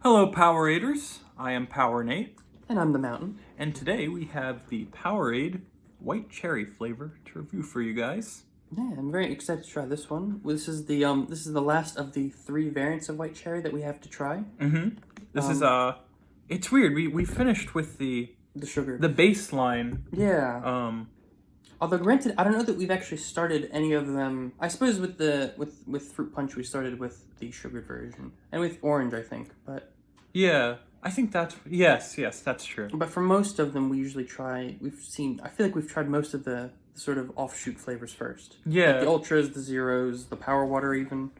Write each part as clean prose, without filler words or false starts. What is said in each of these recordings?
Hello, Poweraders. I am Power Nate, And I'm the Mountain. and today we have the Powerade White Cherry flavor to review for you guys. Yeah, I'm very excited to try this one. This is the last of the 3 variants of white cherry that we have to try. This is it's weird. We finished with the sugar. baseline. Yeah. Although granted, I don't know that we've actually started any of them. I suppose with fruit punch we started with the sugared version, and with orange I think. But Yeah, I think that's yes, that's true. But for most of them, we usually try. I feel like we've tried most of the sort of offshoot flavors first. Yeah, like the ultras, the zeros, the power water even.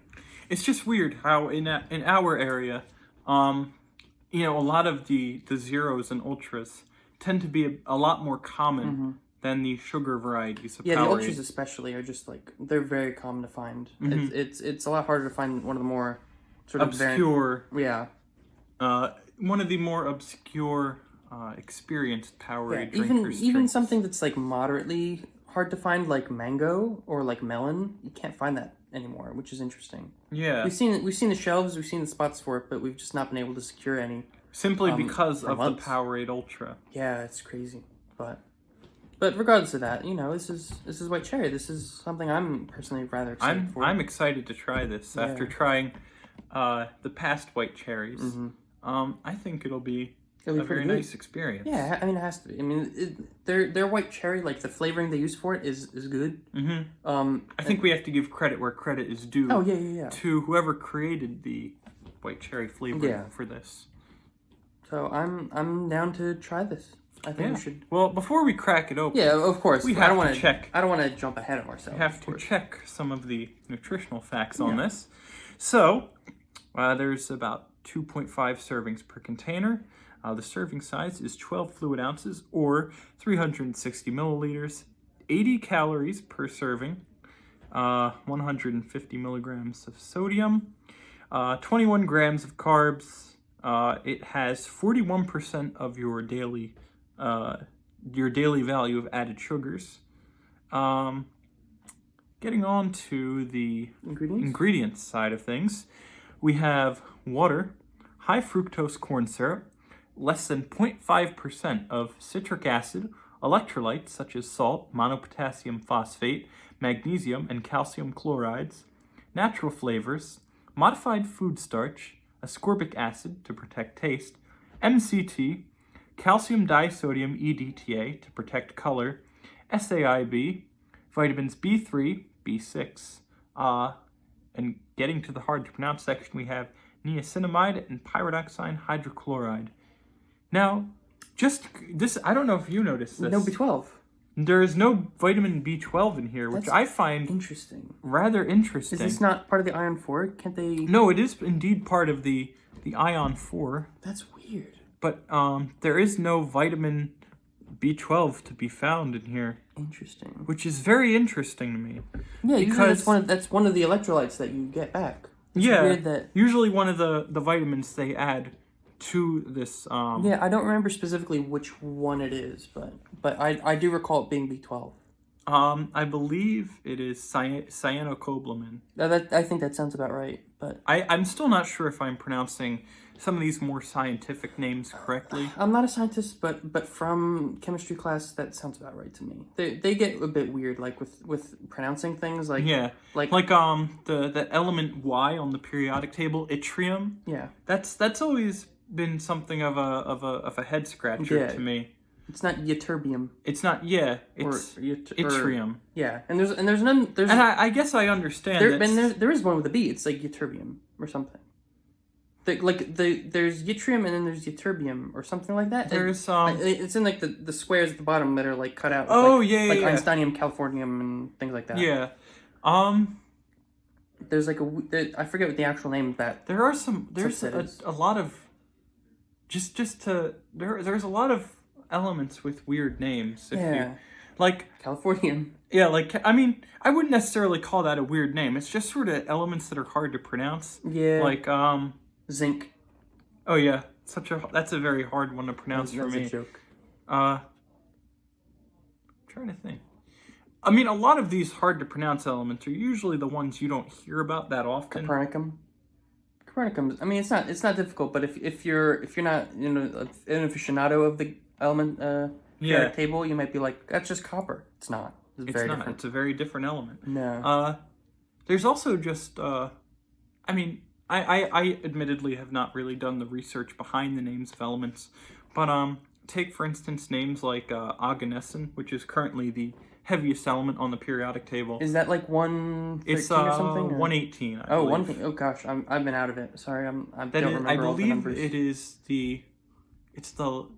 It's just weird how in our area, a lot of the zeros and ultras tend to be a lot more common than the sugar varieties of Yeah, Powerade. the ultras especially are just they're very common to find. It's a lot harder to find one of the more sort of obscure. One of the more obscure, experienced Powerade drinkers. Even something that's like moderately hard to find, like mango or like melon, you can't find that anymore, which is interesting. Yeah, we've seen the shelves, we've seen the spots for it, but we've just not been able to secure any. Simply because of months. the Powerade Ultra. Yeah, it's crazy, But regardless of that, this is white cherry. This is something I'm personally rather excited for. I'm excited to try this after trying the past white cherries. I think it'll be a very nice experience. Yeah, I mean it has to be. I mean, their white cherry, like the flavoring they use for it is good. I think we have to give credit where credit is due. Oh yeah. To whoever created the white cherry flavor for this. So I'm down to try this. I think we should. Well, before we crack it open, of course. We have to check. I don't want to jump ahead of ourselves. We have to check some of the nutritional facts on this. So, there's about 2.5 servings per container. The serving size is 12 fluid ounces or 360 milliliters. 80 calories per serving. 150 milligrams of sodium. 21 grams of carbs. It has 41% of your daily value of added sugars. Getting on to the ingredients side of things, we have water, high fructose corn syrup, less than 0.5% of citric acid, electrolytes such as salt, monopotassium phosphate, magnesium, and calcium chlorides, natural flavors, modified food starch, ascorbic acid to protect taste, MCT, calcium disodium EDTA to protect color, SAIB, vitamins B3, B6, and getting to the hard to pronounce section, we have niacinamide and pyridoxine hydrochloride. Now, just this, I don't know if you noticed this. No B12. There is no vitamin B12 in here, which I find rather interesting. Is this not part of the iron 4? Can't they? No, it is indeed part of the ion 4. That's weird. But there is no vitamin B12 to be found in here. Interesting. Which is very interesting to me. Yeah, because that's one of the electrolytes that you get back. It's weird that usually one of the vitamins they add to this. Yeah, I don't remember specifically which one it is, but I do recall it being B12. I believe it is cyanocobalamin. I think that sounds about right, but I'm still not sure if I'm pronouncing some of these more scientific names correctly. I'm not a scientist, but from chemistry class, that sounds about right to me. They get a bit weird, like with pronouncing things, like the element Y on the periodic table, yttrium. Yeah, that's always been something of a head scratcher to me. It's not ytterbium. It's not. It's yttrium. And there's none. And I guess I understand. There is one with a B. It's like ytterbium or something. There's yttrium and then there's ytterbium or something like that. There's it's in like the squares at the bottom that are like cut out. With, like Einsteinium, Californium, and things like that. Yeah. There's like I forget what the actual name of that. There's a lot of there's a lot of elements with weird names. Like Californium. Yeah, I mean, I wouldn't necessarily call that a weird name. It's just sort of elements that are hard to pronounce. Yeah. Like zinc. Oh yeah, that's a very hard one to pronounce for me. That's a joke. I'm trying to think. I mean, a lot of these hard to pronounce elements are usually the ones you don't hear about that often. Copernicum. Copernicum. I mean, it's not difficult, but if you're not an aficionado of the element periodic table, you might be like, that's just copper. It's not. It's very not. different. It's a very different element. No. There's also just I mean, I admittedly have not really done the research behind the names of elements, but take for instance names like oganesson, which is currently the heaviest element on the periodic table. Is that like 113 it's or something? 118. I oh, believe. Oh gosh, I've been out of it. Sorry, I don't remember I all the believe numbers. it is it's the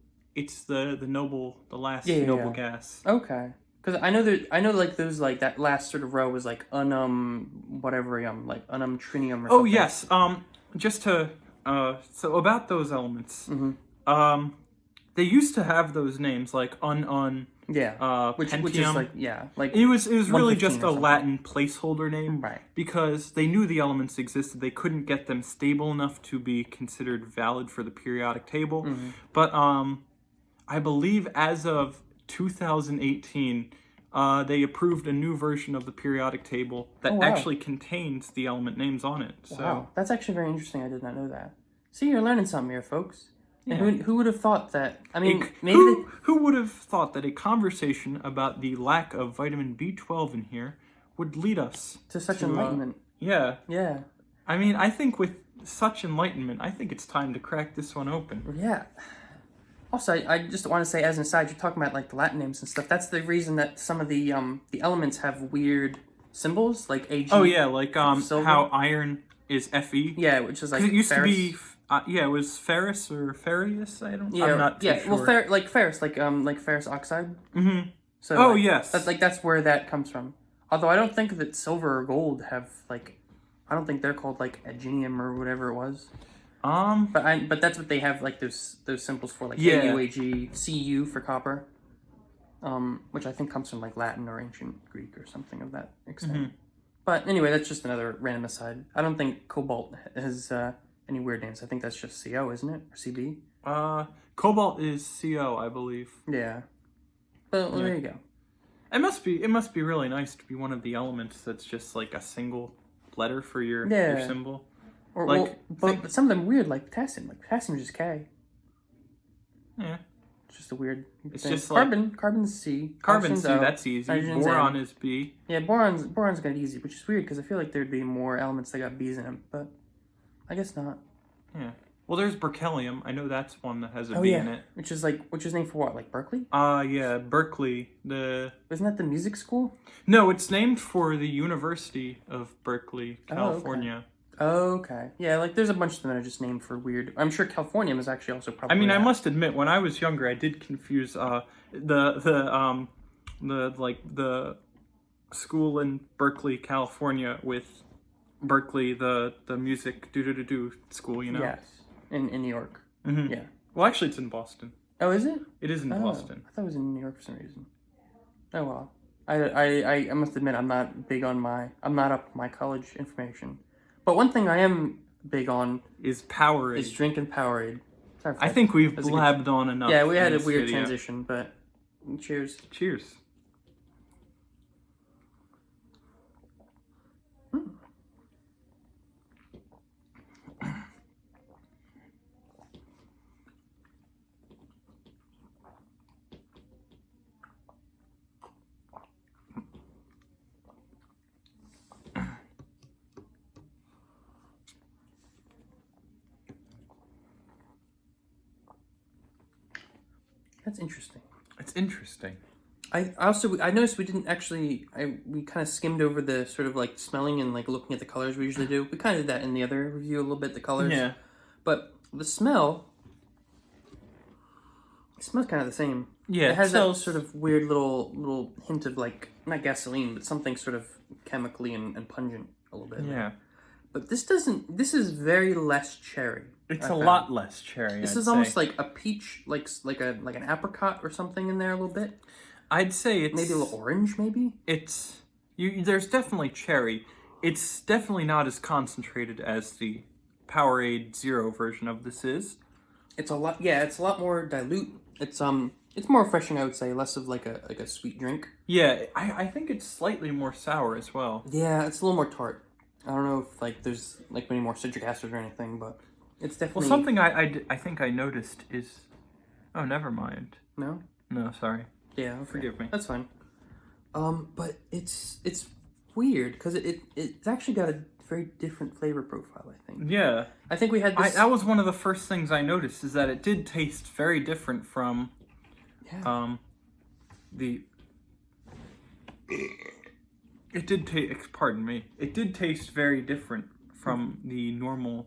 noble, the last noble gas. Okay. Because I know like those like that last sort of row was like whatever like trinium or something. Oh yes. Just to so about those elements. Mm-hmm. They used to have those names like which is like like it was really just a Latin placeholder name, right? Because they knew the elements existed. They couldn't get them stable enough to be considered valid for the periodic table. Mm-hmm. But I believe as of 2018, they approved a new version of the periodic table that actually contains the element names on it. So wow, that's actually very interesting. I did not know that. See, you're learning something here, folks. Yeah. And who would have thought that? I mean, who would have thought that a conversation about the lack of vitamin B12 in here would lead us to such enlightenment? Yeah. I mean, I think with such enlightenment, I think it's time to crack this one open. Yeah. Also, I just want to say, as an aside, you're talking about like the Latin names and stuff. That's the reason that some of the elements have weird symbols, like Ag. Oh yeah, like how iron is Fe. Yeah, which is like it used ferrous. to be. It was ferrous or ferrius. I'm not too sure. Well, like ferrous, like ferrous oxide. Mm-hmm. So yes, that's where that comes from. Although I don't think that silver or gold have like, I don't think they're called like aginium or whatever it was. But that's what they have like those symbols for, like AUAG, Cu for copper, which I think comes from like Latin or ancient Greek or something of that extent. Mm-hmm. But anyway, that's just another random aside. I don't think cobalt has any weird names. I think that's just CO, isn't it, or CB? Cobalt is CO, I believe. Yeah. But well, there you go. It must be really nice to be one of the elements that's just like a single letter for your symbol. Or like, but some of them weird, like potassium. Like potassium is just K. Yeah. It's just a weird it's thing. just carbon's C. Carbon's C, that's easy. Boron is B. Yeah, boron's got it easy, which is weird because I feel like there'd be more elements that got B's in them, but I guess not. Yeah. Well, there's berkelium. I know that's one that has a B in it. Which is named for what? Like Berkeley? Yeah, Berkeley. Isn't that the music school? No, it's named for the University of Berkeley, California. Okay. Yeah, like there's a bunch of them that are just named for weird. I'm sure Californium is actually also probably. I mean, I must admit, when I was younger, I did confuse the school in Berkeley, California, with Berkeley, the music do school. You know. Yes. In New York. Mm-hmm. Yeah. Well, actually, it's in Boston. Oh, is it? It is in Boston. I thought it was in New York for some reason. Oh well. I must admit I'm not up my college information. But one thing I am big on is Powerade. Is drinking Powerade. Sorry, I think we've blabbed on enough. Yeah, we had a weird transition, but cheers. Cheers. That's interesting. It's interesting. I noticed we didn't actually. We kind of skimmed over the sort of like smelling and like looking at the colors we usually do. We kind of did that in the other review a little bit, the colors. Yeah. But the smell. It smells kind of the same. Yeah. It has that sort of weird little hint of like not gasoline, but something sort of chemically and pungent a little bit. Yeah. But this doesn't. This is very less cherry. It's a lot less cherry. This is almost like a peach, like an apricot or something in there a little bit. I'd say it's maybe a little orange. Maybe there's definitely cherry. It's definitely not as concentrated as the Powerade Zero version of this is. It's a lot. Yeah, it's a lot more dilute. It's more refreshing, I would say. Less of like a sweet drink. Yeah, I think it's slightly more sour as well. Yeah, it's a little more tart. I don't know if like there's like many more citric acids or anything, but it's definitely... Well, something I think I noticed is... Oh, never mind. No? No, sorry. Yeah, okay. Forgive me. That's fine. But it's weird because it's actually got a very different flavor profile, I think. Yeah. I think we had this... that was one of the first things I noticed, is that it did taste very different from the... It did taste... Pardon me. It did taste very different from the normal...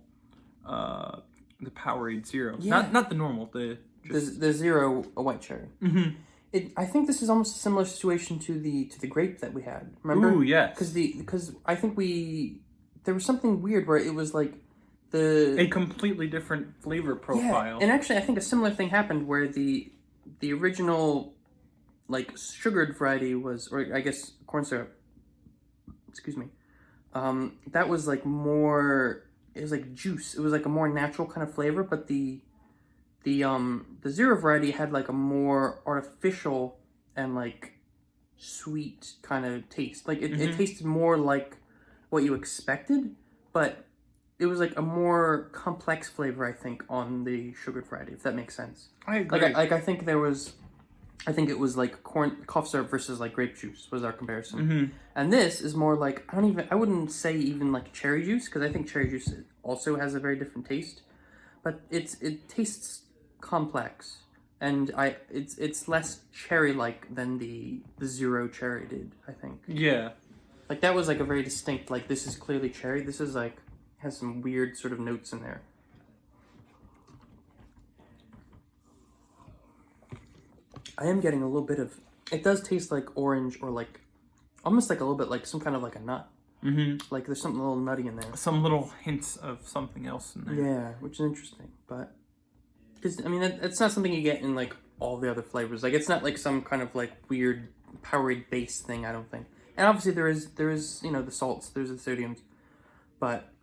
the Powerade Zero. Yeah. Not the normal, the Zero, a white cherry. Mm-hmm. I think this is almost a similar situation to the grape that we had. Remember? Ooh, yes. Because I think there was something weird where it was like a completely different flavor profile. Yeah, and actually I think a similar thing happened where the original like sugared variety was, or I guess corn syrup. Excuse me. That was like more. It was like juice. It was like a more natural kind of flavor, but the Zero variety had like a more artificial and like sweet kind of taste. Like it tasted more like what you expected, but it was like a more complex flavor, I think, on the sugared variety, if that makes sense. I agree. I think it was like cough syrup versus like grape juice was our comparison. And this is more like, I wouldn't say even like cherry juice, because I think cherry juice also has a very different taste, but it tastes complex, and it's less cherry-like than the Zero cherry did, I think. Yeah. Like that was like a very distinct, like this is clearly cherry, this is like, has some weird sort of notes in there. I am getting a little bit of, it does taste like orange, or like, almost like a little bit like some kind of like a nut. Like there's something a little nutty in there. Some little hints of something else in there. Yeah, which is interesting, but, because, I mean, it's not something you get in like all the other flavors. Like it's not like some kind of like weird Powerade base thing, I don't think. And obviously there is, you know, the salts, there's the sodiums, but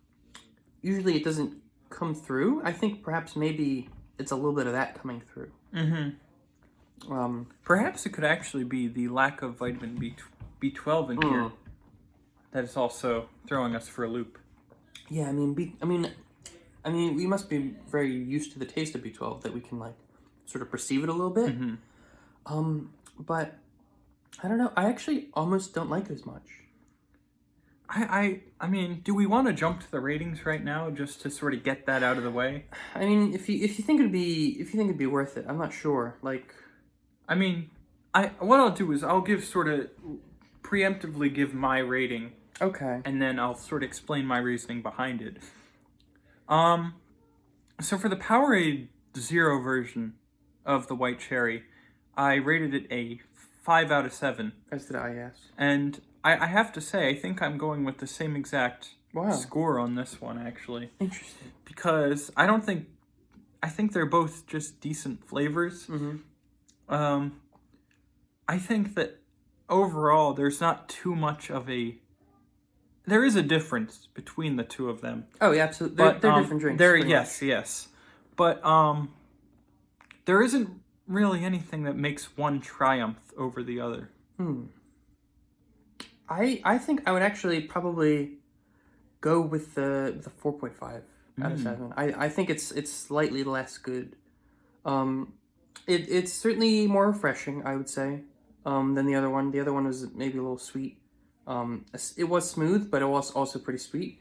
usually it doesn't come through. I think perhaps maybe it's a little bit of that coming through. Perhaps it could actually be the lack of vitamin B12 in here that is also throwing us for a loop. Yeah, I mean, we must be very used to the taste of B12 that we can like sort of perceive it a little bit. But I don't know. I actually almost don't like it as much. I mean, do we want to jump to the ratings right now just to sort of get that out of the way? I mean, if you think it'd be worth it, I'm not sure. Like, I mean, what I'll do is I'll preemptively give my rating. Okay. And then I'll sort of explain my reasoning behind it. So for the Powerade Zero version of the white cherry, I rated it a 5 out of 7. As did I, yes. And I have to say, I think I'm going with the same exact score on this one, actually. Interesting. Because I think they're both just decent flavors. I think that overall, there's not too much of there is a difference between the two of them. Oh, yeah, absolutely. They're different drinks. Yes. But there isn't really anything that makes one triumph over the other. I think I would actually probably go with the 4.5 out of 7. I think it's slightly less good. It's certainly more refreshing, I would say, than the other one. The other one was maybe a little sweet. It was smooth, but it was also pretty sweet.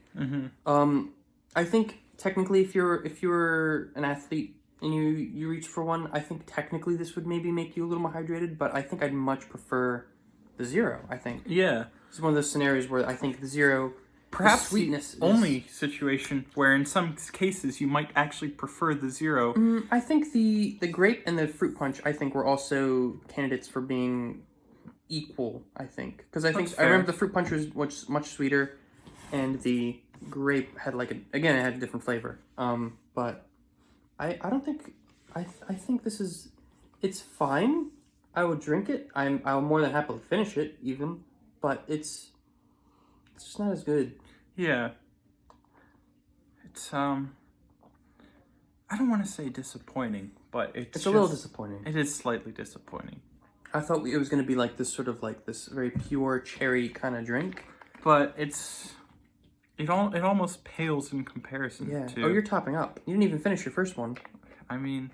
I think technically, if you're an athlete and you reach for one, I think technically this would maybe make you a little more hydrated. But I think I'd much prefer the Zero. I think it's one of those scenarios where I think the Zero, perhaps sweetness the only situation where in some cases you might actually prefer the Zero. I think the grape and the fruit punch, I think, were also candidates for being equal, I think, because I remember the fruit punch was much sweeter, and the grape had it had a different flavor. But I don't think I think it's fine. I would drink it. I'll more than happily finish it even, but it's just not as good. Yeah. It's I don't want to say disappointing, but it's a little disappointing. It is slightly disappointing. I thought it was going to be like this sort of like this very pure cherry kind of drink. But it almost pales in comparison to... Oh, you're topping up. You didn't even finish your first one. I mean...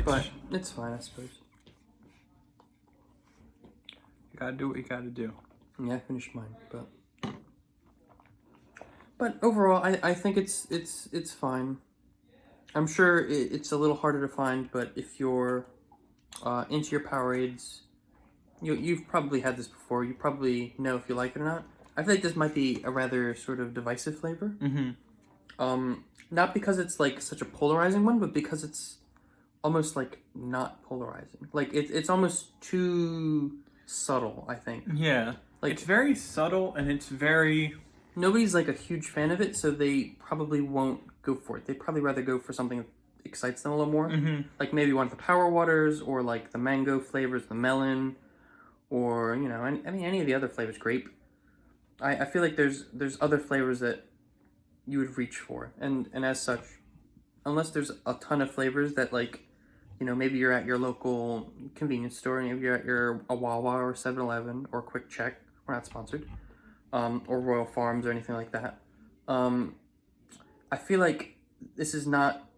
But it's fine, I suppose. You gotta do what you gotta do. Yeah, I finished mine, but overall, I think it's fine. I'm sure it's a little harder to find, but if you're into your Powerades, you've probably had this before. You probably know if you like it or not. I feel like this might be a rather sort of divisive flavor. Not because it's like such a polarizing one, but because it's almost like not polarizing. Like it's almost too subtle, I think. Yeah. Like, it's very subtle and it's very... Nobody's like a huge fan of it, so they probably won't go for it. They'd probably rather go for something that excites them a little more. Like maybe one of the Power Waters, or like the mango flavors, the melon, or, you know, I mean, any of the other flavors, grape. I feel like there's other flavors that you would reach for. And as such, unless there's a ton of flavors that, like, you know, maybe you're at your local convenience store, maybe you're at a Wawa or 7-Eleven or Quick Check, we're not sponsored, or Royal Farms or anything like that. I feel like this is not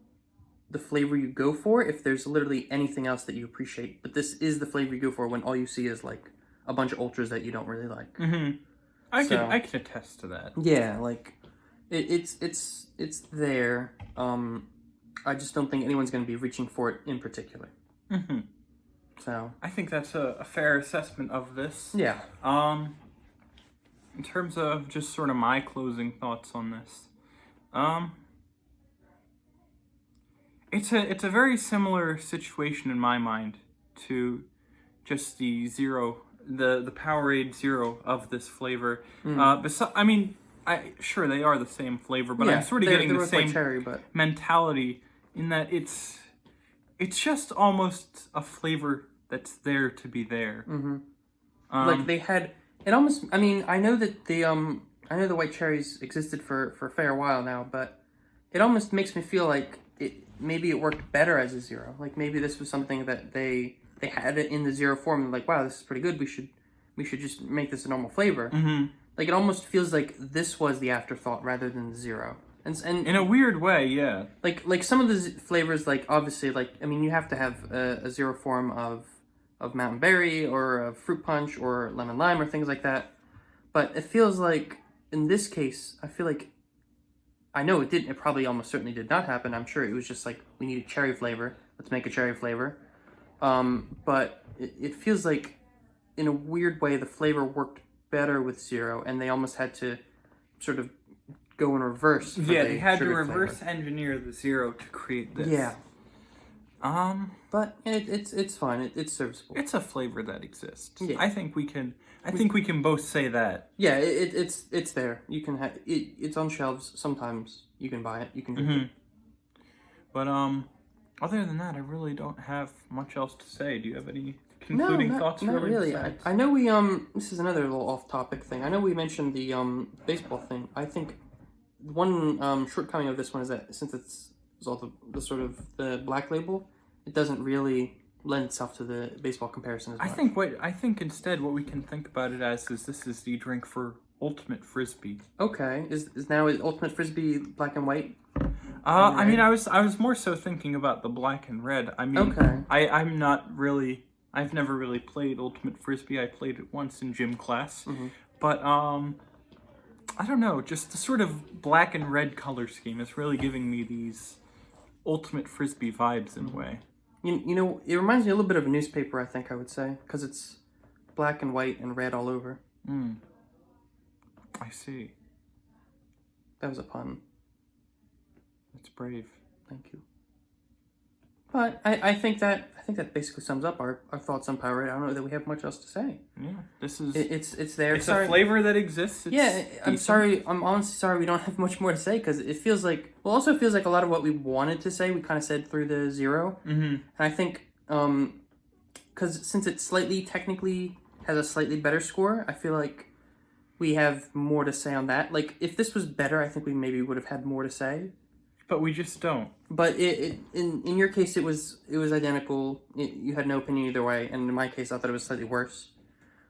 the flavor you go for if there's literally anything else that you appreciate. But this is the flavor you go for when all you see is like a bunch of ultras that you don't really like. I can attest to that. Yeah, like it's there. I just don't think anyone's going to be reaching for it in particular. So I think that's a fair assessment of this. Yeah. In terms of just sort of my closing thoughts on this, it's a very similar situation in my mind to just the Powerade Zero of this flavor. I mean, sure they are the same flavor, but I'm sort of getting the same mentality in that it's just almost a flavor that's there to be there. Like they had it almost. I mean, I know that I know the white cherries existed for a fair while now, but it almost makes me feel like maybe it worked better as a zero. Like maybe this was something that they had it in the zero form and like, wow, this is pretty good. We should just make this a normal flavor. Like it almost feels like this was the afterthought rather than the zero. And in a weird way, yeah. Like some of the flavors, like obviously, like I mean, you have to have a zero form of Mountain Berry or a Fruit Punch or Lemon Lime or things like that. But it feels like in this case, I feel like I know it didn't. It probably almost certainly did not happen. I'm sure it was just like we need a cherry flavor. Let's make a cherry flavor. But it feels like in a weird way the flavor worked better with zero, and they almost had to sort of go in reverse. Yeah, they had to reverse engineer the zero to create this. Yeah. But it's fine. It's serviceable. It's a flavor that exists. Yeah. I think we can both say that. Yeah, it's there. You can have it. It's on shelves. Sometimes you can buy it. You can drink it. But other than that, I really don't have much else to say. Do you have any concluding thoughts? Not really. I know we this is another little off-topic thing. I know we mentioned the baseball thing. I think one shortcoming of this one is that since it's all the sort of the black label, it doesn't really lend itself to the baseball comparison as much. I think instead what we can think about it as is this is the drink for Ultimate Frisbee. Okay, is Ultimate Frisbee black and white? I mean, I was more so thinking about the black and red. I mean, okay. I've never really played Ultimate Frisbee. I played it once in gym class, but I don't know. Just the sort of black and red color scheme is really giving me these Ultimate Frisbee vibes in a way. You know, it reminds me a little bit of a newspaper, I think I would say, because it's black and white and red all over. I see. That was a pun. That's brave. Thank you. But I think that basically sums up our thoughts on Powerade. I don't know that we have much else to say. Yeah, this is it's there. It's a flavor that exists. I'm sorry. I'm honestly sorry we don't have much more to say because it feels like also feels like a lot of what we wanted to say we kind of said through the zero. And I think because since it technically has a slightly better score, I feel like we have more to say on that. Like if this was better, I think we maybe would have had more to say. But we just don't. But in your case, it was identical. You had no opinion either way, and in my case, I thought it was slightly worse.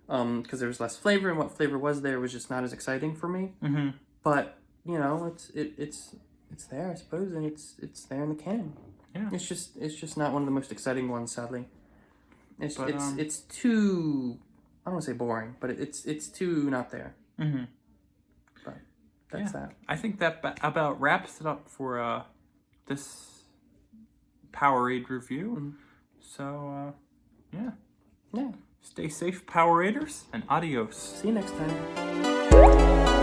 because there was less flavor, and what flavor was there was just not as exciting for me. Mm-hmm. But you know, it's there, I suppose, and it's there in the can. Yeah. It's just not one of the most exciting ones, sadly. It's too, I don't want to say boring, but it's too not there. Mm-hmm. But that's that. I think that about wraps it up for this Powerade review. Mm-hmm. So yeah. Yeah. Stay safe, Poweraders, and adios. See you next time.